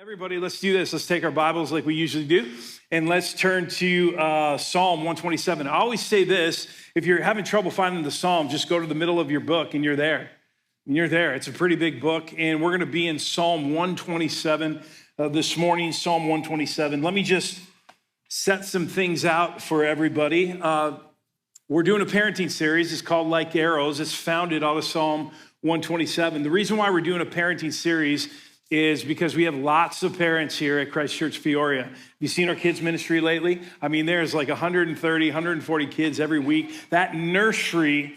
Everybody, let's do this. Let's take our Bibles like we usually do, and let's turn to Psalm 127. I always say this, if you're having trouble finding the Psalm, just go to the middle of your book and you're there. It's a pretty big book, and we're going to be in Psalm 127 this morning, Psalm 127. Let me just set some things out for everybody. We're doing a parenting series. It's called Like Arrows. It's founded out of Psalm 127. The reason why we're doing a parenting series is because we have lots of parents here at Christ Church Peoria. Have you seen our kids ministry lately? I mean, there's like 130, 140 kids every week. That nursery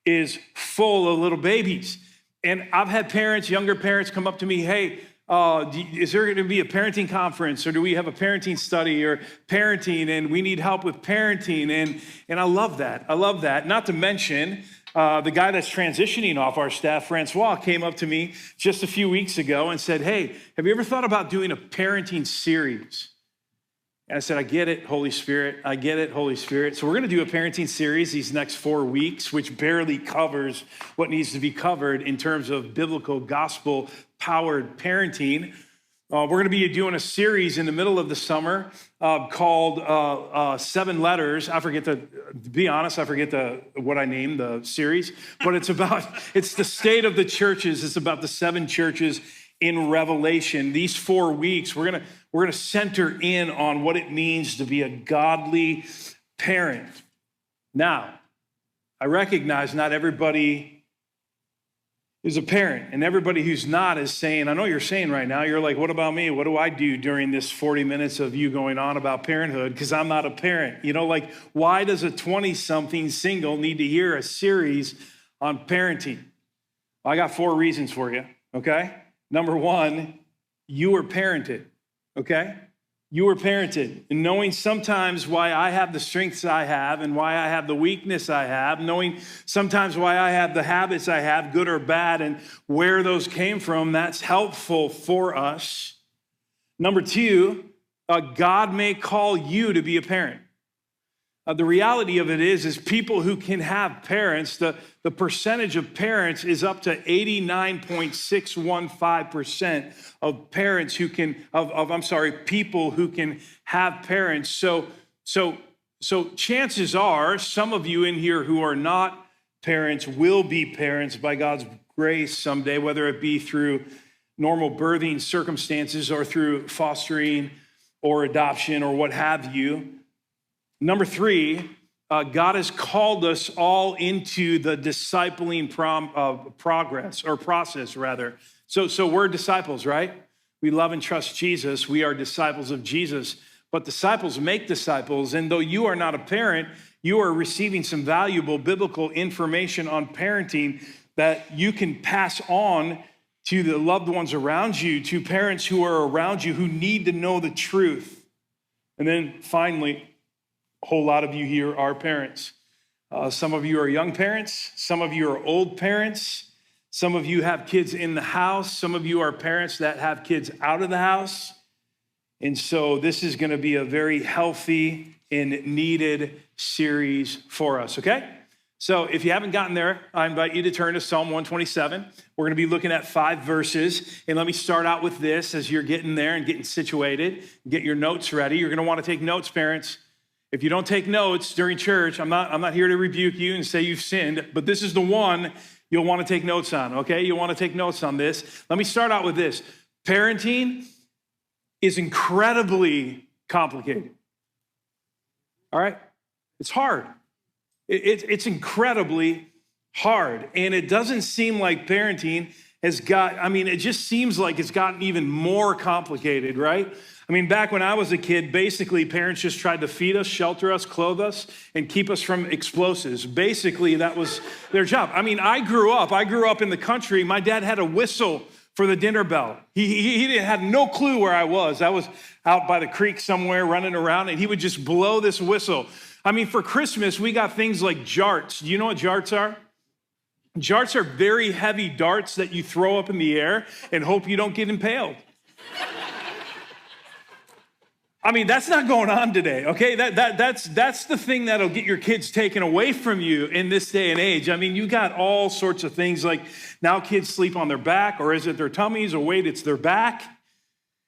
is full of little babies. And I've had parents, younger parents, come up to me, hey, is there going to be a parenting conference, or do we have a parenting study or parenting, and we need help with parenting? And I love that. I love that. Not to mention, the guy that's transitioning off our staff, Francois, came up to me just a few weeks ago and said, hey, have you ever thought about doing a parenting series? And I said, I get it, Holy Spirit. I get it, Holy Spirit. So we're going to do a parenting series these next 4 weeks, which barely covers what needs to be covered in terms of biblical, gospel-powered parenting. We're going to be doing a series in the middle of the summer called 7 Letters. To be honest, I forget what I named the series, but it's the state of the churches. It's about the 7 churches in Revelation. These 4 weeks, we're going to center in on what it means to be a godly parent. Now, I recognize not everybody is a parent, and everybody who's not is saying, I know you're saying right now, you're like, what about me? What do I do during this 40 minutes of you going on about parenthood? Because I'm not a parent. Like, why does a 20-something single need to hear a series on parenting? Well, I got 4 reasons for you, okay? Number 1, you were parented, okay? You were parented, and knowing sometimes why I have the strengths I have and why I have the weakness I have, knowing sometimes why I have the habits I have, good or bad, and where those came from, that's helpful for us. Number 2, God may call you to be a parent. The reality of it is people who can have parents, the percentage of parents is up to 89.615% of parents who can, people who can have parents. So chances are some of you in here who are not parents will be parents by God's grace someday, whether it be through normal birthing circumstances or through fostering or adoption or what have you. Number 3, God has called us all into the discipling process. So we're disciples, right? We love and trust Jesus. We are disciples of Jesus, but disciples make disciples. And though you are not a parent, you are receiving some valuable biblical information on parenting that you can pass on to the loved ones around you, to parents who are around you who need to know the truth. And then finally, a whole lot of you here are parents. Some of you are young parents. Some of you are old parents. Some of you have kids in the house. Some of you are parents that have kids out of the house. And so this is going to be a very healthy and needed series for us, okay? So if you haven't gotten there, I invite you to turn to Psalm 127. We're going to be looking at 5 verses. And let me start out with this as you're getting there and getting situated. Get your notes ready. You're going to want to take notes, parents. If you don't take notes during church, I'm not here to rebuke you and say you've sinned, but this is the one you'll want to take notes on, okay? You'll want to take notes on this. Let me start out with this. Parenting is incredibly complicated, all right? It's hard. It's incredibly hard, and it doesn't seem like parenting it just seems like it's gotten even more complicated, right? Back when I was a kid, basically parents just tried to feed us, shelter us, clothe us, and keep us from explosives. Basically, that was their job. I grew up in the country. My dad had a whistle for the dinner bell. He had no clue where I was. I was out by the creek somewhere running around, and he would just blow this whistle. For Christmas, we got things like jarts. Do you know what jarts are? Jarts are very heavy darts that you throw up in the air and hope you don't get impaled. That's not going on today, okay? That's the thing that'll get your kids taken away from you in this day and age. You got all sorts of things like now kids sleep on their back, or is it their tummies, or wait, it's their back.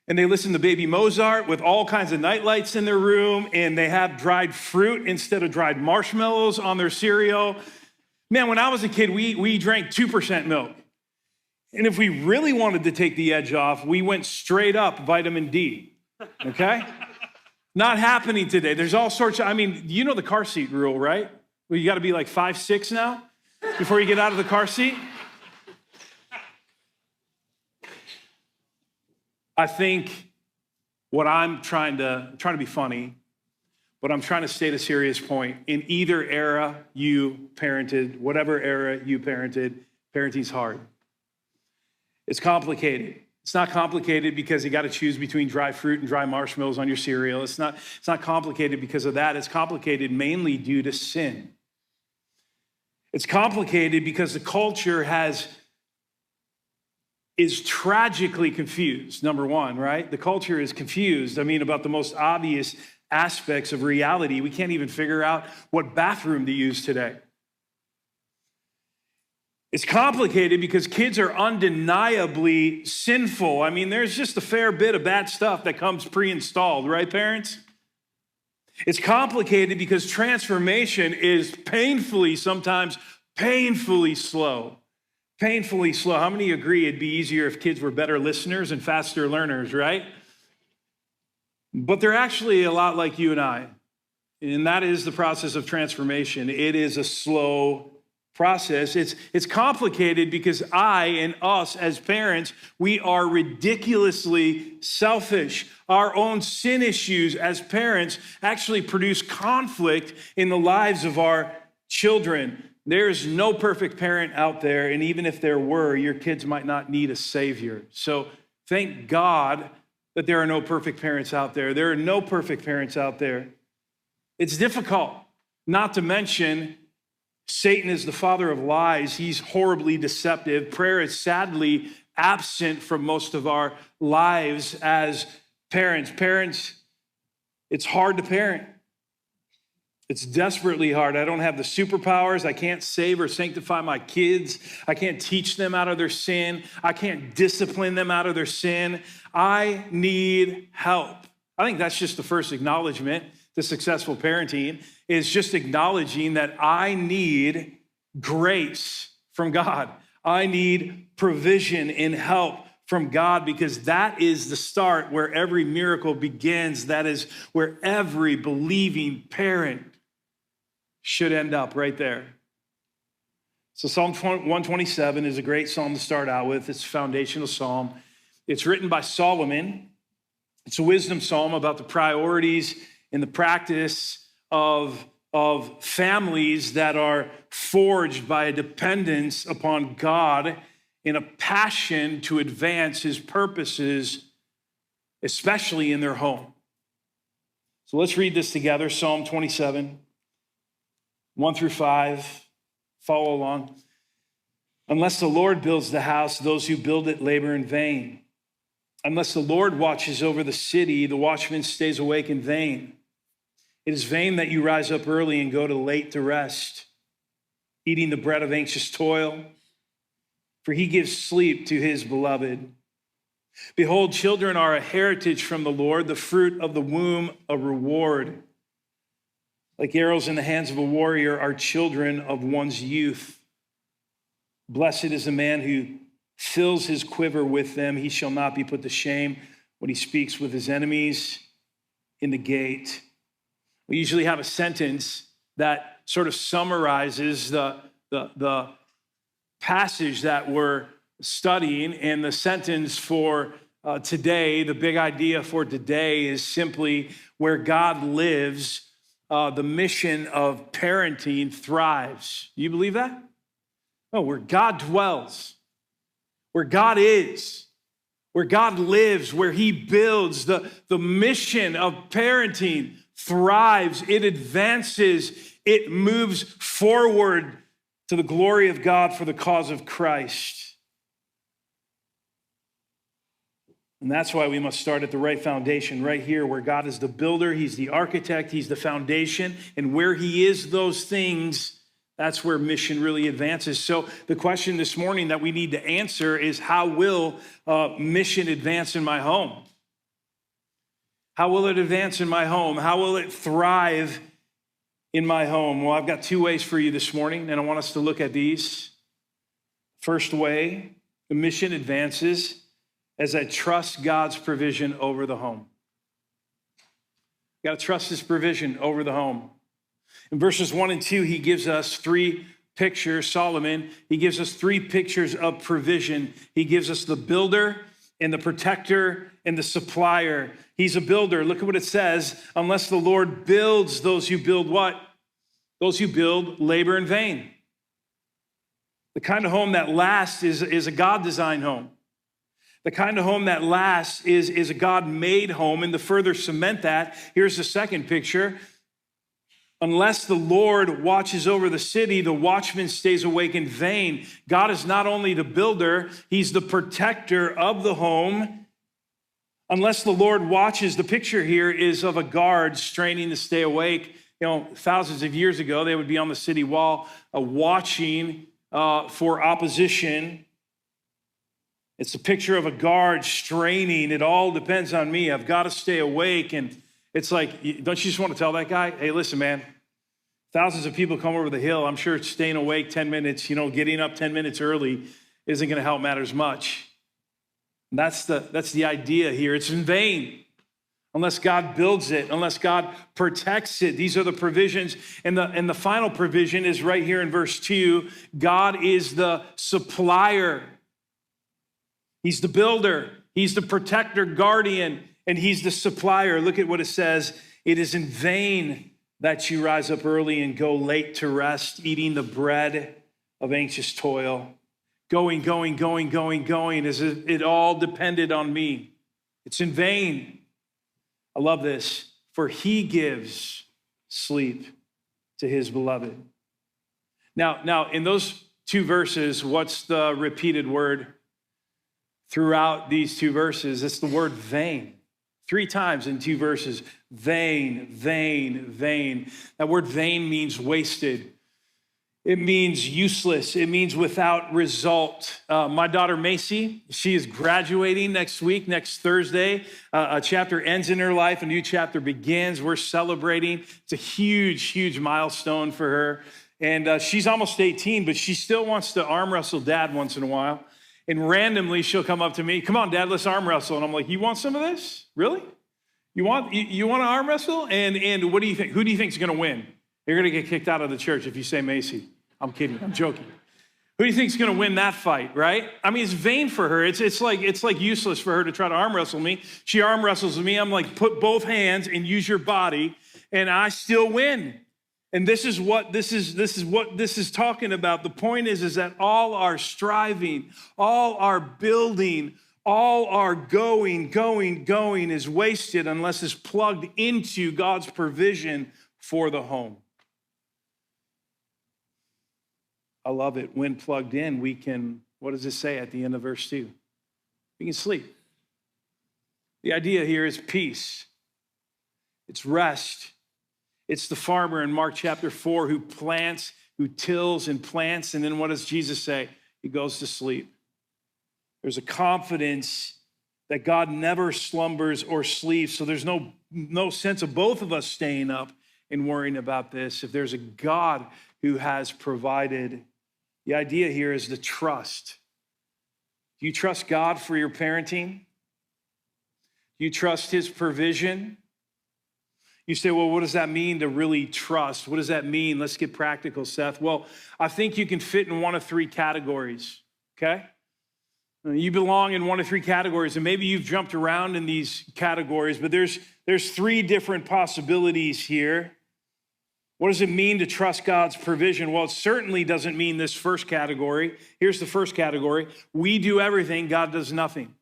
and they listen to Baby Mozart with all kinds of nightlights in their room, and they have dried fruit instead of dried marshmallows on their cereal. Man, when I was a kid, we drank 2% milk. And if we really wanted to take the edge off, we went straight up vitamin D, okay? Not happening today. There's all sorts of, you know the car seat rule, right? Well, you gotta be like 5'6" now before you get out of the car seat. I think what I'm trying to be funny, but I'm trying to state a serious point. In either era you parented, whatever era you parented, parenting's hard. It's complicated. It's not complicated because you got to choose between dry fruit and dry marshmallows on your cereal. It's not complicated because of that. It's complicated mainly due to sin. It's complicated because the culture is tragically confused, number one, right? The culture is confused, about the most obvious aspects of reality. We can't even figure out what bathroom to use today. It's complicated because kids are undeniably sinful. There's just a fair bit of bad stuff that comes pre-installed, right, parents? It's complicated because transformation is sometimes painfully slow. Painfully slow. How many agree it'd be easier if kids were better listeners and faster learners, right? But they're actually a lot like you and I. And that is the process of transformation. It is a slow process. It's complicated because I and us as parents, we are ridiculously selfish. Our own sin issues as parents actually produce conflict in the lives of our children. There's no perfect parent out there, and even if there were, your kids might not need a savior. So thank God that there are no perfect parents out there. There are no perfect parents out there. It's difficult, not to mention Satan is the father of lies. He's horribly deceptive. Prayer is sadly absent from most of our lives as parents. Parents, it's hard to parent. It's desperately hard. I don't have the superpowers. I can't save or sanctify my kids. I can't teach them out of their sin. I can't discipline them out of their sin. I need help. I think that's just the first acknowledgement to successful parenting, is just acknowledging that I need grace from God. I need provision and help from God, because that is the start where every miracle begins. That is where every believing parent should end up, right there. So Psalm 127 is a great psalm to start out with. It's a foundational psalm. It's written by Solomon. It's a wisdom psalm about the priorities and the practice of families that are forged by a dependence upon God in a passion to advance his purposes, especially in their home. So let's read this together. Psalm 27, 1-5. Follow along. Unless the Lord builds the house, those who build it labor in vain. Unless the Lord watches over the city, the watchman stays awake in vain. It is vain that you rise up early and go to late to rest, eating the bread of anxious toil, for he gives sleep to his beloved. Behold, children are a heritage from the Lord, the fruit of the womb a reward. Like arrows in the hands of a warrior are children of one's youth. Blessed is the man who fills his quiver with them. He shall not be put to shame when he speaks with his enemies in the gate. We usually have a sentence that sort of summarizes the passage that we're studying, and the sentence for today, the big idea for today, is simply where God lives, the mission of parenting thrives. Do you believe that? No, where God dwells, where God is, where God lives, where he builds, the mission of parenting thrives, it advances, it moves forward to the glory of God for the cause of Christ. And that's why we must start at the right foundation, right here, where God is the builder, he's the architect, he's the foundation, and where he is those things, that's where mission really advances. So the question this morning that we need to answer is, how will mission advance in my home? How will it advance in my home? How will it thrive in my home? Well, I've got two ways for you this morning, and I want us to look at these. First way, the mission advances as I trust God's provision over the home. You got to trust his provision over the home. In verses 1 and 2, he gives us three pictures. Solomon, he gives us three pictures of provision. He gives us the builder and the protector and the supplier. He's a builder. Look at what it says. Unless the Lord builds, those who build what? Those who build labor in vain. The kind of home that lasts is a God-designed home. The kind of home that lasts is a God-made home. And to further cement that, here's the second picture. Unless the Lord watches over the city, the watchman stays awake in vain. God is not only the builder, he's the protector of the home. Unless the Lord watches, the picture here is of a guard straining to stay awake. You know, thousands of years ago, they would be on the city wall watching for opposition. It's a picture of a guard straining. It all depends on me. I've got to stay awake. And it's like, don't you just want to tell that guy, hey, listen, man, thousands of people come over the hill. I'm sure staying awake 10 minutes, getting up 10 minutes early isn't going to help matters much. And that's the idea here. It's in vain unless God builds it, unless God protects it. These are the provisions. And the final provision is right here in verse 2. God is the supplier. He's the builder. He's the protector, guardian, and he's the supplier. Look at what it says. It is in vain that you rise up early and go late to rest, eating the bread of anxious toil. Going, as if it all depended on me. It's in vain. I love this. For he gives sleep to his beloved. Now, in those two verses, what's the repeated word throughout these two verses? It's the word vain. 3 times in 2 verses. Vain, vain, vain. That word vain means wasted. It means useless. It means without result. My daughter Macy, she is graduating next week, next Thursday. A chapter ends in her life, a new chapter begins. We're celebrating. It's a huge, huge milestone for her. And she's almost 18, but she still wants to arm wrestle dad once in a while. And randomly, she'll come up to me, come on, Dad, let's arm wrestle. And I'm like, you want some of this? Really? You want to arm wrestle? And what do you think? Who do you think is going to win? You're going to get kicked out of the church if you say Macy. I'm kidding. I'm joking. Who do you think is going to win that fight, right? I mean, it's vain for her. It's like useless for her to try to arm wrestle me. She arm wrestles with me. I'm like, put both hands and use your body, and I still win. And this is what this is talking about. The point is that all our striving, all our building, all our going is wasted unless it's plugged into God's provision for the home. I love it. When plugged in, we can, what does it say at the end of verse 2? We can sleep. The idea here is peace. It's rest. It's the farmer in Mark chapter 4 who plants, who tills and plants, and then what does Jesus say? He goes to sleep. There's a confidence that God never slumbers or sleeps, so there's no sense of both of us staying up and worrying about this. If there's a God who has provided, the idea here is the trust. Do you trust God for your parenting? Do you trust his provision? You say, well, what does that mean to really trust? What does that mean? Let's get practical, Seth. Well, I think you can fit in one of 3 categories, okay? You belong in one of 3 categories, and maybe you've jumped around in these categories, but there's 3 different possibilities here. What does it mean to trust God's provision? Well, it certainly doesn't mean this first category. Here's the first category. We do everything, God does nothing.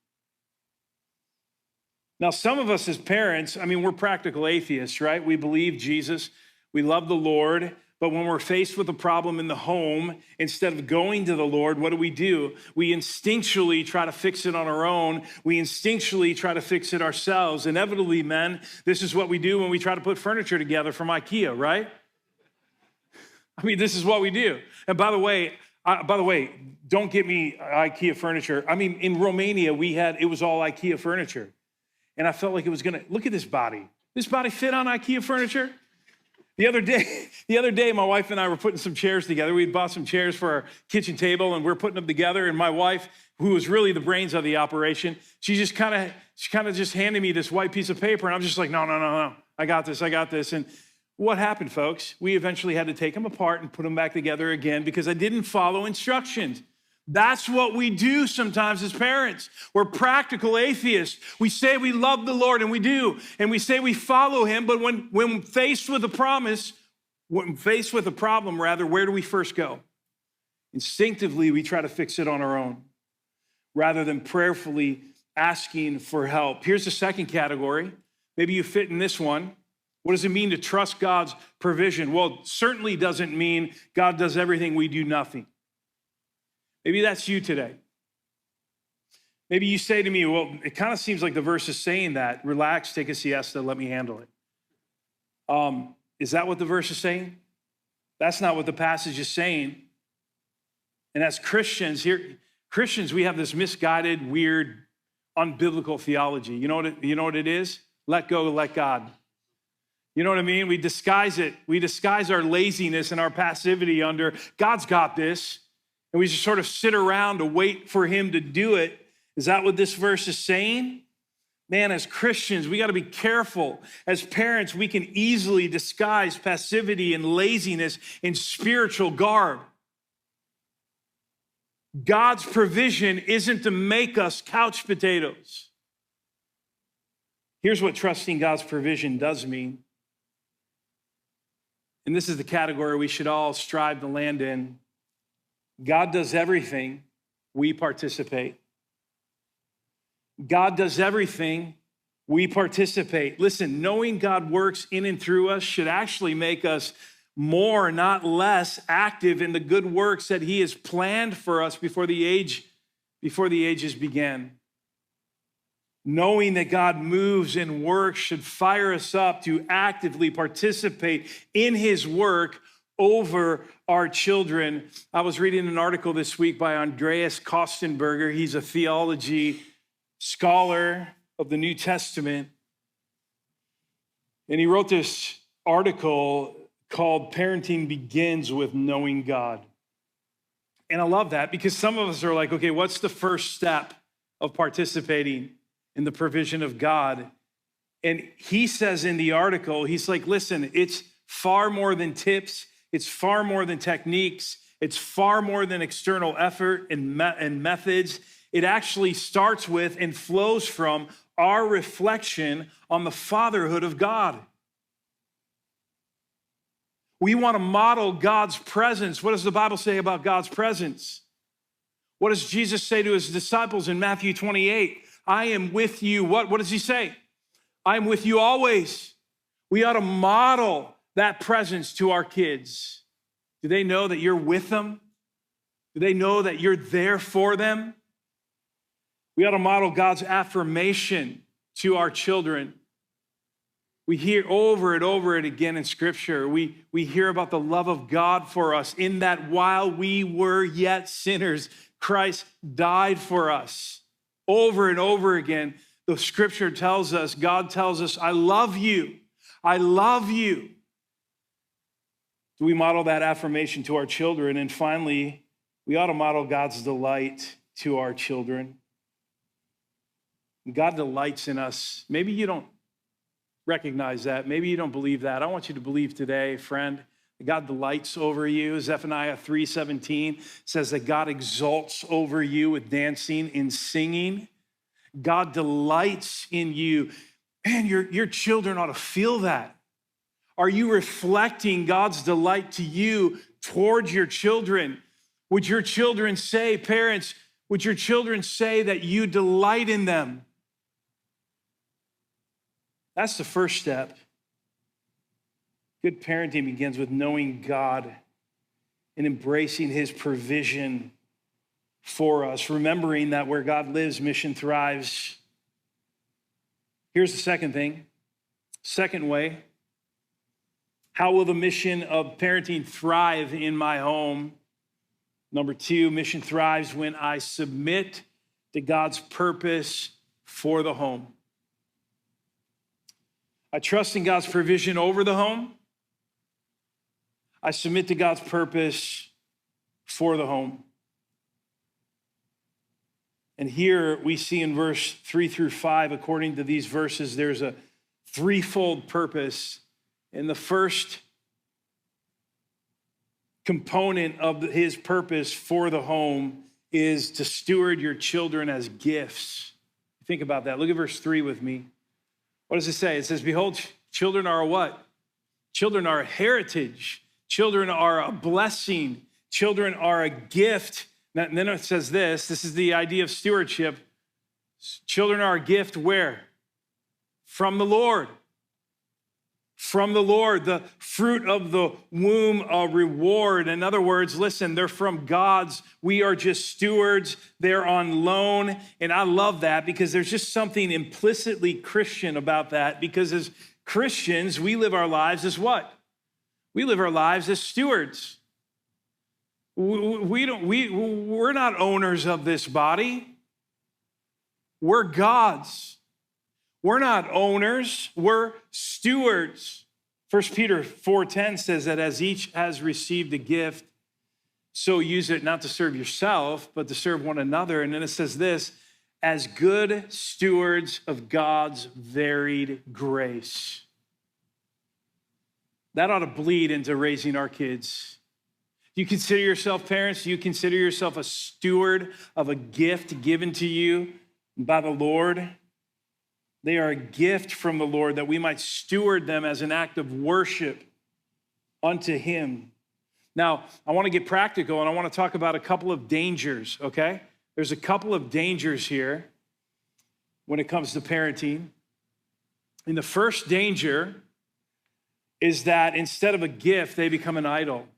Now, some of us as parents, we're practical atheists, right? We believe Jesus, we love the Lord, but when we're faced with a problem in the home, instead of going to the Lord, what do? We instinctually try to fix it on our own. We instinctually try to fix it ourselves. Inevitably, men, this is what we do when we try to put furniture together from IKEA, right? This is what we do. And by the way, don't get me IKEA furniture. In Romania, it was all IKEA furniture. And I felt like it was gonna, look at this body. This body fit on IKEA furniture? The other day, my wife and I were putting some chairs together. We bought some chairs for our kitchen table, and we're putting them together. And my wife, who was really the brains of the operation, she kind of just handed me this white piece of paper, and I'm just like, no, I got this. And what happened, folks? We eventually had to take them apart and put them back together again because I didn't follow instructions. That's what we do sometimes as parents. We're practical atheists. We say we love the Lord, and we do. And we say we follow him, but when faced with a problem, where do we first go? Instinctively, we try to fix it on our own rather than prayerfully asking for help. Here's the second category. Maybe you fit in this one. What does it mean to trust God's provision? Well, it certainly doesn't mean God does everything, we do nothing. Maybe that's you today. Maybe you say to me, well, it kind of seems like the verse is saying that. Relax, take a siesta, let me handle it. Is that what the verse is saying? That's not what the passage is saying. And as Christians, we have this misguided, weird, unbiblical theology. You know what it is? Let go, let God. You know what I mean? We disguise it. We disguise our laziness and our passivity under God's got this. And we just sort of sit around to wait for him to do it. Is that what this verse is saying? Man, as Christians, we got to be careful. As parents, we can easily disguise passivity and laziness in spiritual garb. God's provision isn't to make us couch potatoes. Here's what trusting God's provision does mean. And this is the category we should all strive to land in. God does everything, we participate. God does everything, we participate. Listen, knowing God works in and through us should actually make us more, not less, active in the good works that he has planned for us before the ages began. Knowing that God moves and works should fire us up to actively participate in his work over our children. I was reading an article this week by Andreas Kostenberger. He's a theology scholar of the New Testament. And he wrote this article called Parenting Begins with Knowing God. And I love that because some of us are like, okay, what's the first step of participating in the provision of God? And he says in the article, he's like, listen, it's far more than tips. It's far more than techniques. It's far more than external effort and methods. It actually starts with and flows from our reflection on the fatherhood of God. We want to model God's presence. What does the Bible say about God's presence? What does Jesus say to his disciples in Matthew 28? I am with you. What does he say? I am with you always. We ought to model that presence to our kids. Do they know that you're with them? Do they know that you're there for them? We ought to model God's affirmation to our children. We hear over and over and again in Scripture, we hear about the love of God for us in that while we were yet sinners, Christ died for us. Over and over again, the Scripture tells us, God tells us, I love you. I love you. Do we model that affirmation to our children? And finally, we ought to model God's delight to our children. God delights in us. Maybe you don't recognize that. Maybe you don't believe that. I want you to believe today, friend, that God delights over you. Zephaniah 3:17 says that God exalts over you with dancing and singing. God delights in you. Man, your children ought to feel that. Are you reflecting God's delight to you towards your children? Would your children say, parents, would your children say that you delight in them? That's the first step. Good parenting begins with knowing God and embracing his provision for us, remembering that where God lives, mission thrives. Here's the second thing. Second way. How will the mission of parenting thrive in my home? Number two, mission thrives when I submit to God's purpose for the home. I trust in God's provision over the home. I submit to God's purpose for the home. And here we see in verse 3 through 5, according to these verses, there's a threefold purpose. And the first component of his purpose for the home is to steward your children as gifts. Think about that. Look at verse 3 with me. What does it say? It says, behold, children are a what? Children are a heritage. Children are a blessing. Children are a gift. And then it says this is the idea of stewardship. Children are a gift where? From the Lord. From the Lord, the fruit of the womb, a reward. In other words, listen, they're from God's. We are just stewards. They're on loan. And I love that because there's just something implicitly Christian about that. Because as Christians, we live our lives as what? We live our lives as stewards. We're not owners of this body. We're God's. We're not owners, we're stewards. 1 Peter 4:10 says that as each has received a gift, so use it not to serve yourself, but to serve one another. And then it says this, as good stewards of God's varied grace. That ought to bleed into raising our kids. Do you consider yourself, parents, do you consider yourself a steward of a gift given to you by the Lord? They are a gift from the Lord that we might steward them as an act of worship unto him. Now, I want to get practical and I want to talk about a couple of dangers, okay? There's a couple of dangers here when it comes to parenting. And the first danger is that instead of a gift, they become an idol.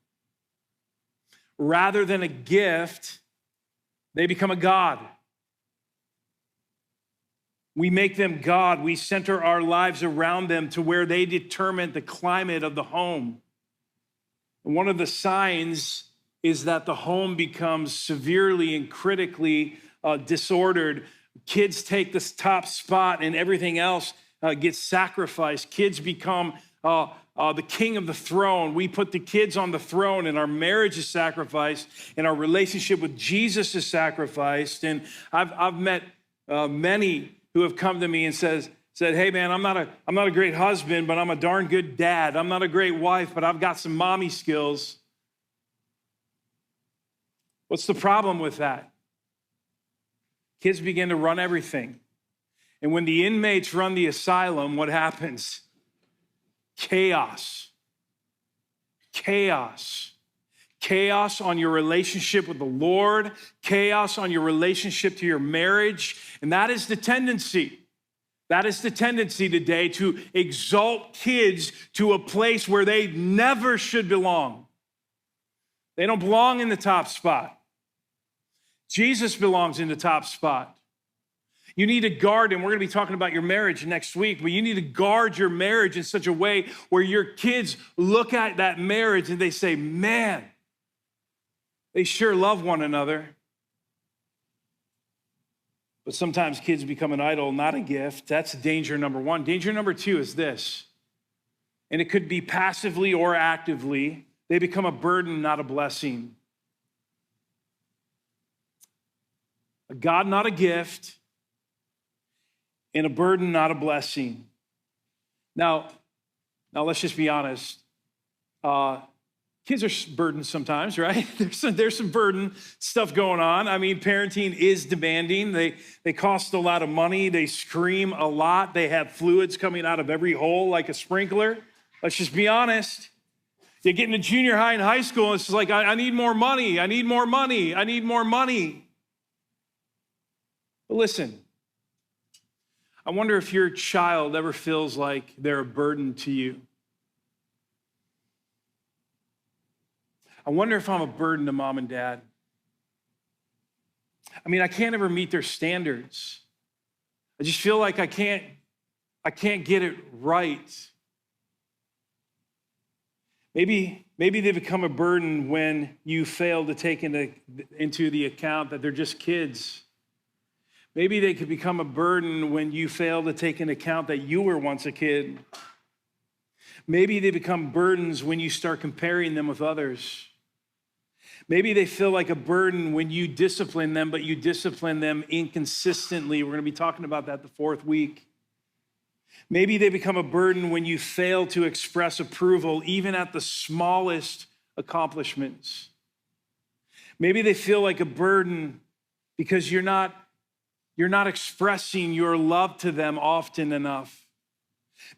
Rather than a gift, they become a god. We make them God. We center our lives around them to where they determine the climate of the home. And one of the signs is that the home becomes severely and critically disordered. Kids take this top spot and everything else gets sacrificed. Kids become the king of the throne. We put the kids on the throne and our marriage is sacrificed and our relationship with Jesus is sacrificed. And I've met many who have come to me and said, hey man, I'm not a great husband, but I'm a darn good dad. I'm not a great wife, but I've got some mommy skills. What's the problem with that? Kids begin to run everything. And when the inmates run the asylum, what happens? Chaos. Chaos. Chaos on your relationship with the Lord, chaos on your relationship to your marriage. And that is the tendency. That is the tendency today to exalt kids to a place where they never should belong. They don't belong in the top spot. Jesus belongs in the top spot. You need to guard, and we're going to be talking about your marriage next week, but you need to guard your marriage in such a way where your kids look at that marriage and they say, man, they sure love one another. But sometimes kids become an idol, not a gift. That's danger number one. Danger number two is this, and it could be passively or actively. They become a burden, not a blessing. A God, not a gift, and a burden, not a blessing. Now let's just be honest. Kids are burdened sometimes, right? There's some burden stuff going on. I mean, parenting is demanding. They cost a lot of money. They scream a lot. They have fluids coming out of every hole like a sprinkler. Let's just be honest. You get into junior high and high school, and it's just like, I need more money. I need more money. I need more money. But listen, I wonder if your child ever feels like they're a burden to you. I wonder if I'm a burden to mom and dad. I mean, I can't ever meet their standards. I just feel like I can't get it right. Maybe they become a burden when you fail to take into the account that they're just kids. Maybe they could become a burden when you fail to take into account that you were once a kid. Maybe they become burdens when you start comparing them with others. Maybe they feel like a burden when you discipline them, but you discipline them inconsistently. We're going to be talking about that the fourth week. Maybe they become a burden when you fail to express approval, even at the smallest accomplishments. Maybe they feel like a burden because you're not expressing your love to them often enough.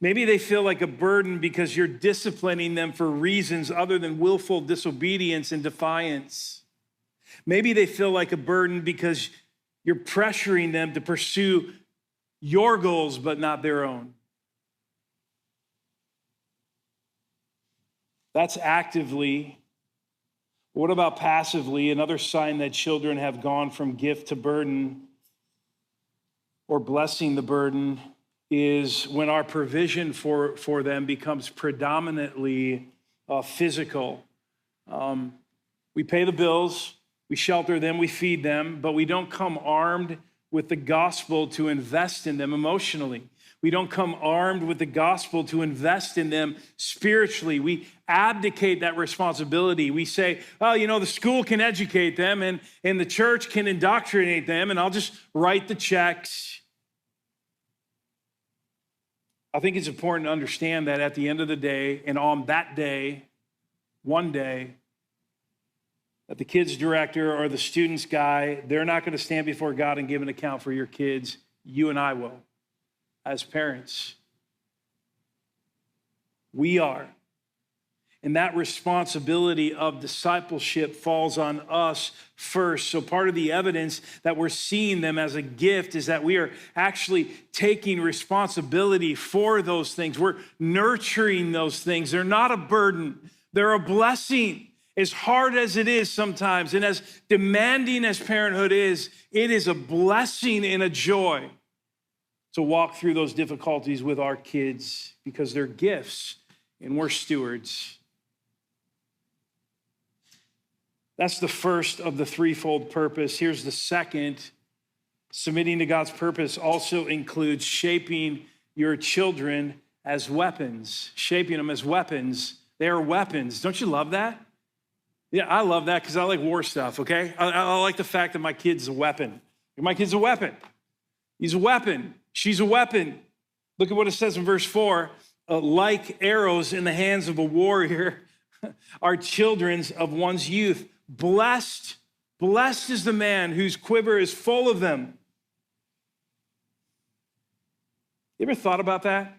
Maybe they feel like a burden because you're disciplining them for reasons other than willful disobedience and defiance. Maybe they feel like a burden because you're pressuring them to pursue your goals, but not their own. That's actively. What about passively? Another sign that children have gone from gift to burden or blessing the burden is when our provision for them becomes predominantly physical. We pay the bills, we shelter them, we feed them, but we don't come armed with the gospel to invest in them emotionally. We don't come armed with the gospel to invest in them spiritually. We abdicate that responsibility. We say, oh, the school can educate them and the church can indoctrinate them, and I'll just write the checks. I think it's important to understand that at the end of the day, and on that day, one day, that the kids director or the students guy, they're not going to stand before God and give an account for your kids. You and I will, as parents. We are. And that responsibility of discipleship falls on us first. So part of the evidence that we're seeing them as a gift is that we are actually taking responsibility for those things. We're nurturing those things. They're not a burden. They're a blessing. As hard as it is sometimes, and as demanding as parenthood is, it is a blessing and a joy to walk through those difficulties with our kids because they're gifts and we're stewards. That's the first of the threefold purpose. Here's the second. Submitting to God's purpose also includes shaping your children as weapons, shaping them as weapons. They are weapons. Don't you love that? Yeah, I love that because I like war stuff, okay? I like the fact that my kid's a weapon. My kid's a weapon. He's a weapon. She's a weapon. Look at what it says in verse 4. Like arrows in the hands of a warrior are children's of one's youth. Blessed is the man whose quiver is full of them. You ever thought about that?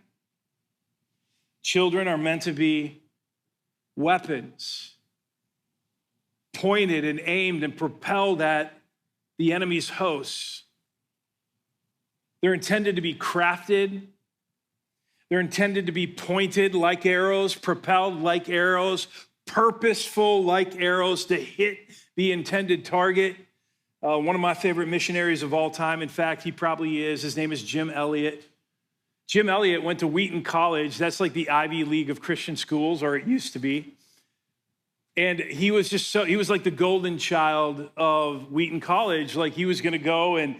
Children are meant to be weapons, pointed and aimed and propelled at the enemy's hosts. They're intended to be crafted. They're intended to be pointed like arrows, propelled like arrows, purposeful like arrows to hit the intended target. One of my favorite missionaries of all time, in fact, he probably is. His name is Jim Elliot. Jim Elliot went to Wheaton College. That's like the Ivy League of Christian schools, or it used to be. And he was like the golden child of Wheaton College. Like he was going to go and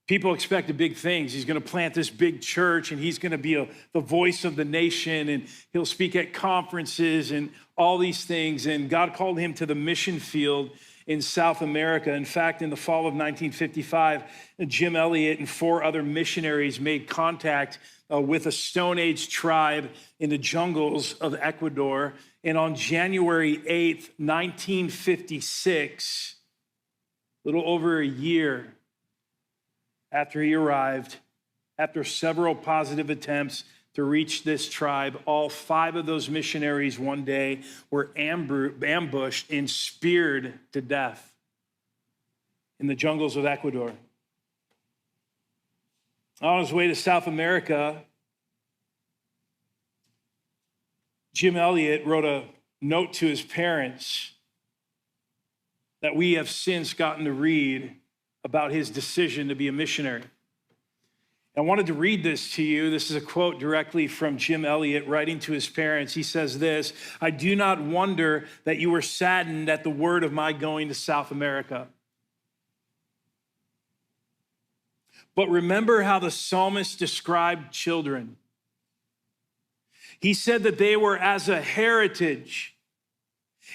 people expected big things. He's going to plant this big church and he's going to be the voice of the nation and he'll speak at conferences and all these things. And God called him to the mission field in South America. In fact, in the fall of 1955, Jim Elliot and 4 other missionaries made contact with a Stone Age tribe in the jungles of Ecuador. And on January 8th, 1956, a little over a year after he arrived, after several positive attempts to reach this tribe, all 5 of those missionaries one day were ambushed and speared to death in the jungles of Ecuador. On his way to South America, Jim Elliot wrote a note to his parents that we have since gotten to read about his decision to be a missionary. I wanted to read this to you. This is a quote directly from Jim Elliot writing to his parents. He says this: "I do not wonder that you were saddened at the word of my going to South America. But remember how the psalmist described children. He said that they were as a heritage,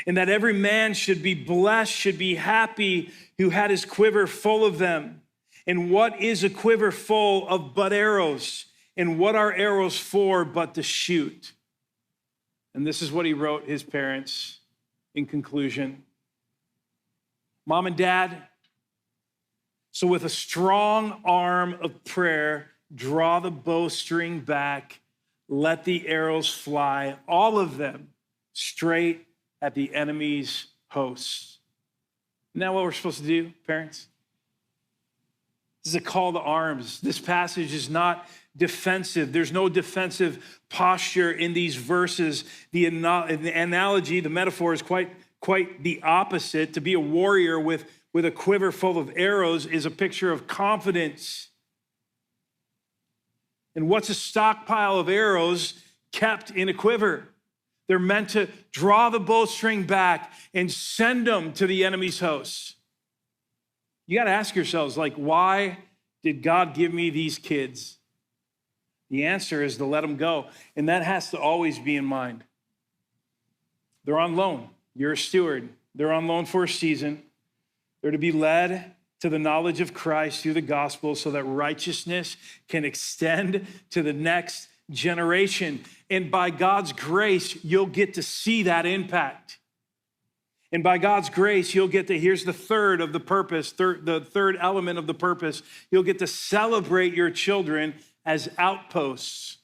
and that every man should be blessed, should be happy, who had his quiver full of them. And what is a quiver full of but arrows? And what are arrows for but to shoot? And this is what he wrote his parents in conclusion. Mom and Dad, so with a strong arm of prayer, draw the bowstring back, let the arrows fly, all of them, straight at the enemy's hosts. Isn't that what we're supposed to do, parents? This is a call to arms. This passage is not defensive. There's no defensive posture in these verses. The analogy, the metaphor is quite the opposite. To be a warrior with a quiver full of arrows is a picture of confidence. And what's a stockpile of arrows kept in a quiver? They're meant to draw the bowstring back and send them to the enemy's hosts. You got to ask yourselves, why did God give me these kids? The answer is to let them go. And that has to always be in mind. They're on loan. You're a steward. They're on loan for a season. They're to be led to the knowledge of Christ through the gospel so that righteousness can extend to the next generation. And by God's grace, you'll get to see that impact. And by God's grace, you'll get to, here's the third of the purpose, the third element of the purpose, you'll get to celebrate your children as outposts.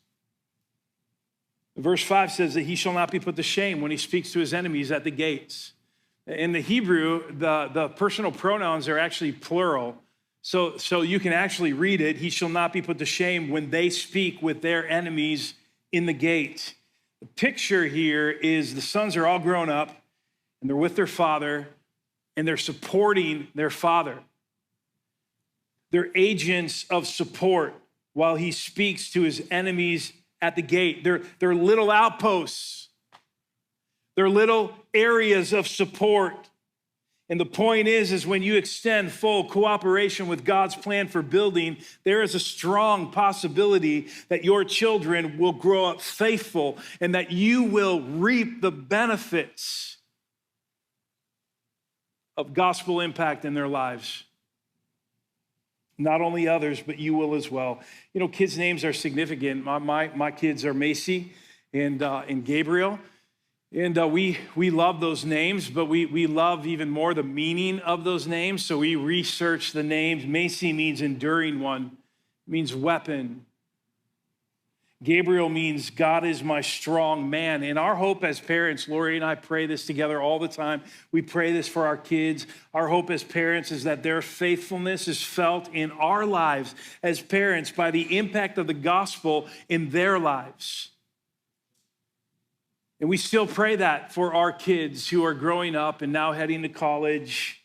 Verse 5 says that he shall not be put to shame when he speaks to his enemies at the gates. In the Hebrew, the personal pronouns are actually plural. So you can actually read it, he shall not be put to shame when they speak with their enemies in the gate. The picture here is the sons are all grown up, and they're with their father, and they're supporting their father. They're agents of support while he speaks to his enemies at the gate. They're little outposts. They're little areas of support. And the point is when you extend full cooperation with God's plan for building, there is a strong possibility that your children will grow up faithful and that you will reap the benefits of gospel impact in their lives. Not only others, but you will as well. You know, kids' names are significant. My kids are Macy and Gabriel. And we love those names, but we love even more the meaning of those names. So we research the names. Macy means enduring one, means weapon. Gabriel means God is my strong man. And our hope as parents, Lori and I pray this together all the time. We pray this for our kids. Our hope as parents is that their faithfulness is felt in our lives as parents by the impact of the gospel in their lives. And we still pray that for our kids who are growing up and now heading to college.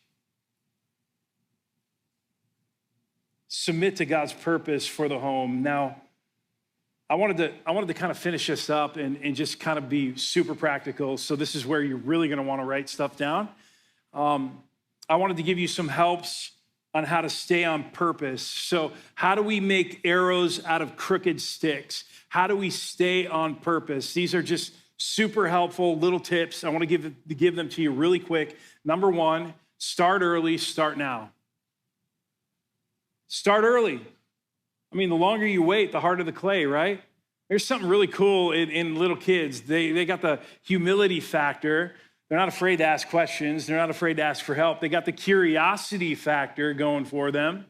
Submit to God's purpose for the home. Now, I wanted to kind of finish this up and just kind of be super practical. So this is where you're really going to want to write stuff down. I wanted to give you some helps on how to stay on purpose. So how do we make arrows out of crooked sticks? How do we stay on purpose? These are just super helpful little tips. I want to give them to you really quick. Number one, start early, start now. Start early. I mean, the longer you wait, the harder the clay, right? There's something really cool in little kids. They got the humility factor. They're not afraid to ask questions. They're not afraid to ask for help. They got the curiosity factor going for them.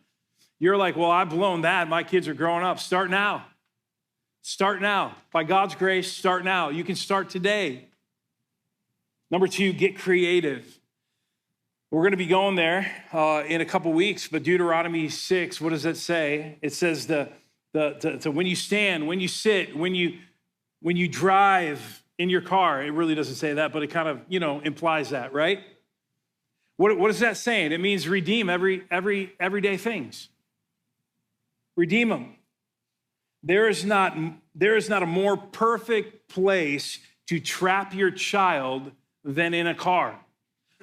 You're like, well, I've blown that. My kids are growing up. Start now. Start now. By God's grace, start now. You can start today. Number two, get creative. We're going to be going there in a couple weeks, but Deuteronomy 6, what does that say? It says when you stand, when you sit, when you drive in your car. It really doesn't say that, but it kind of, implies that, right? What is that saying? It means redeem everyday things. Redeem them. There is not a more perfect place to trap your child than in a car.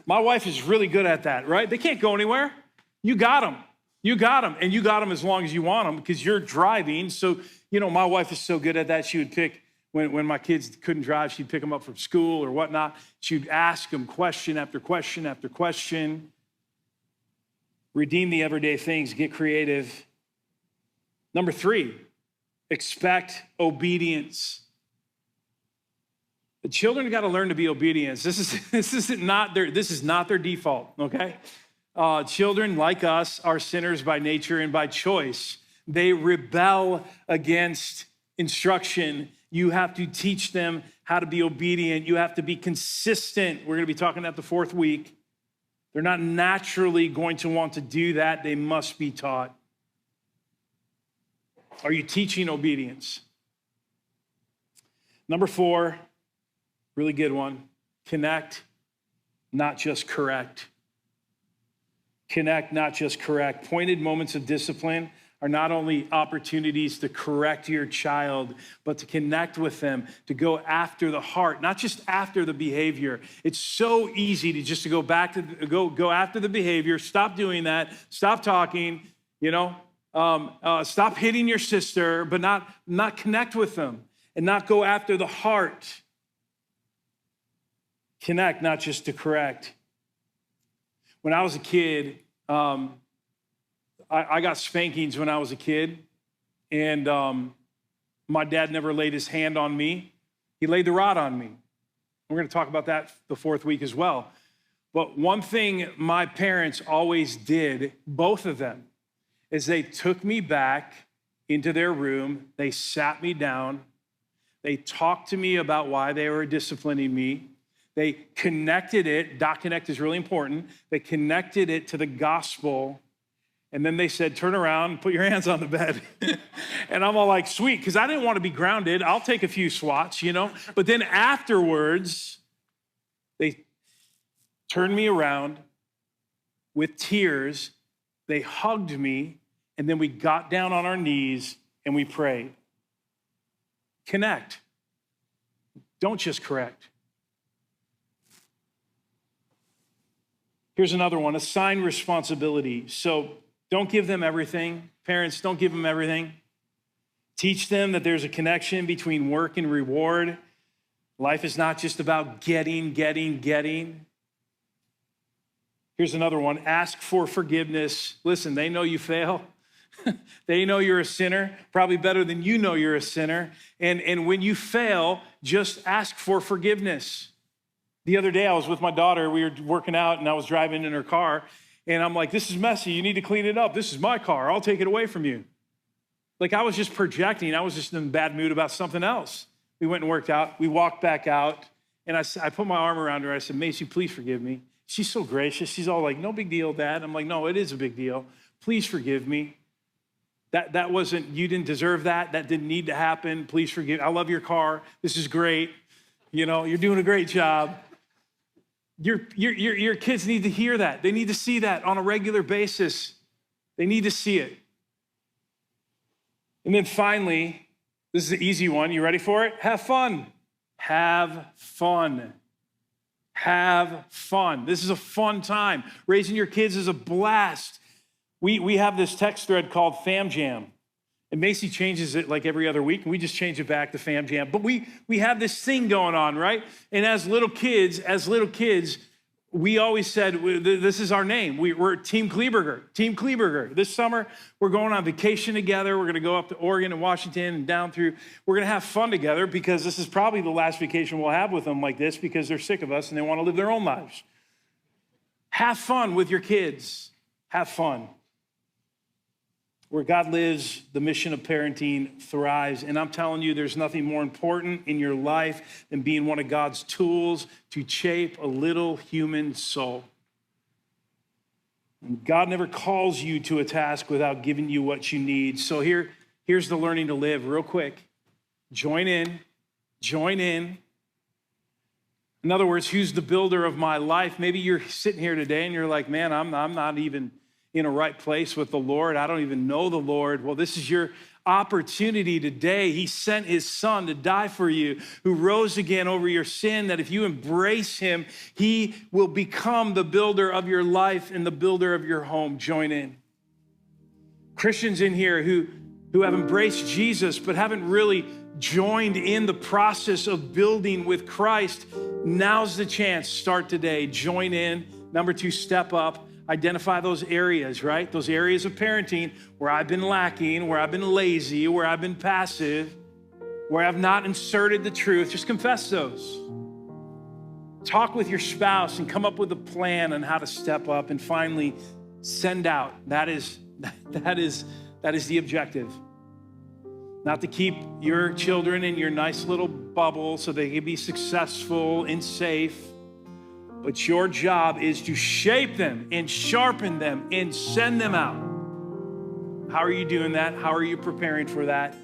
My wife is really good at that, right? They can't go anywhere. You got them. You got them, and you got them as long as you want them because you're driving. So, my wife is so good at that. She would pick, when my kids couldn't drive, she'd pick them up from school or whatnot. She'd ask them question after question after question. Redeem the everyday things, get creative. Number 3, expect obedience. The children got to learn to be obedient. This is not their default, okay? Children, like us, are sinners by nature and by choice. They rebel against instruction. You have to teach them how to be obedient. You have to be consistent. We're going to be talking about the 4th week. They're not naturally going to want to do that. They must be taught. Are you teaching obedience? Number 4, really good one. Connect, not just correct. Connect, not just correct. Pointed moments of discipline are not only opportunities to correct your child, but to connect with them, to go after the heart, not just after the behavior. It's so easy to just go back to go after the behavior. Stop doing that. Stop talking. Stop hitting your sister, but not connect with them and not go after the heart. Connect, not just to correct. When I was a kid, I got spankings when I was a kid, and my dad never laid his hand on me. He laid the rod on me. We're going to talk about that the 4th week as well. But one thing my parents always did, both of them, is they took me back into their room. They sat me down. They talked to me about why they were disciplining me. They connected it. Dot connect is really important. They connected it to the gospel. And then they said, turn around, put your hands on the bed. And I'm all like, sweet, because I didn't want to be grounded. I'll take a few swats, But then afterwards, they turned me around with tears. They hugged me. And then we got down on our knees and we prayed. Connect. Don't just correct. Here's another one, assign responsibility. So don't give them everything. Parents, don't give them everything. Teach them that there's a connection between work and reward. Life is not just about getting. Here's another one, ask for forgiveness. Listen, they know you fail. They know you're a sinner, probably better than you know you're a sinner. And when you fail, just ask for forgiveness. The other day, I was with my daughter. We were working out, and I was driving in her car. And I'm like, this is messy. You need to clean it up. This is my car. I'll take it away from you. Like, I was just projecting. I was just in a bad mood about something else. We went and worked out. We walked back out. And I put my arm around her. I said, Macy, please forgive me. She's so gracious. She's all like, no big deal, Dad. I'm like, no, it is a big deal. Please forgive me. That wasn't, you didn't deserve that. That didn't need to happen. Please forgive. I love your car. This is great. You're doing a great job. Your kids need to hear that. They need to see that on a regular basis. They need to see it. And then finally, this is the easy one. You ready for it? Have fun. Have fun. Have fun. This is a fun time. Raising your kids is a blast. We have this text thread called Fam Jam. And Macy changes it like every other week, and we just change it back to Fam Jam. But we have this thing going on, right? And as little kids, we always said, this is our name. We're Team Kleeberger. Team Kleeberger. This summer, we're going on vacation together. We're going to go up to Oregon and Washington and down through. We're going to have fun together because this is probably the last vacation we'll have with them like this because they're sick of us and they want to live their own lives. Have fun with your kids. Have fun. Where God lives, the mission of parenting thrives. And I'm telling you, there's nothing more important in your life than being one of God's tools to shape a little human soul. And God never calls you to a task without giving you what you need. So here's the learning to live real quick. Join in. In other words, who's the builder of my life? Maybe you're sitting here today and you're like, man, I'm not even in a right place with the Lord. I don't even know the Lord. Well, this is your opportunity today. He sent his son to die for you, who rose again over your sin, that if you embrace him, he will become the builder of your life and the builder of your home. Join in. Christians in here who have embraced Jesus but haven't really joined in the process of building with Christ. Now's the chance. Start today. Join in. Number 2, step up. Identify those areas, right? Those areas of parenting where I've been lacking, where I've been lazy, where I've been passive, where I've not inserted the truth. Just confess those. Talk with your spouse and come up with a plan on how to step up, and finally send out. That is the objective. Not to keep your children in your nice little bubble so they can be successful and safe, but your job is to shape them and sharpen them and send them out. How are you doing that? How are you preparing for that?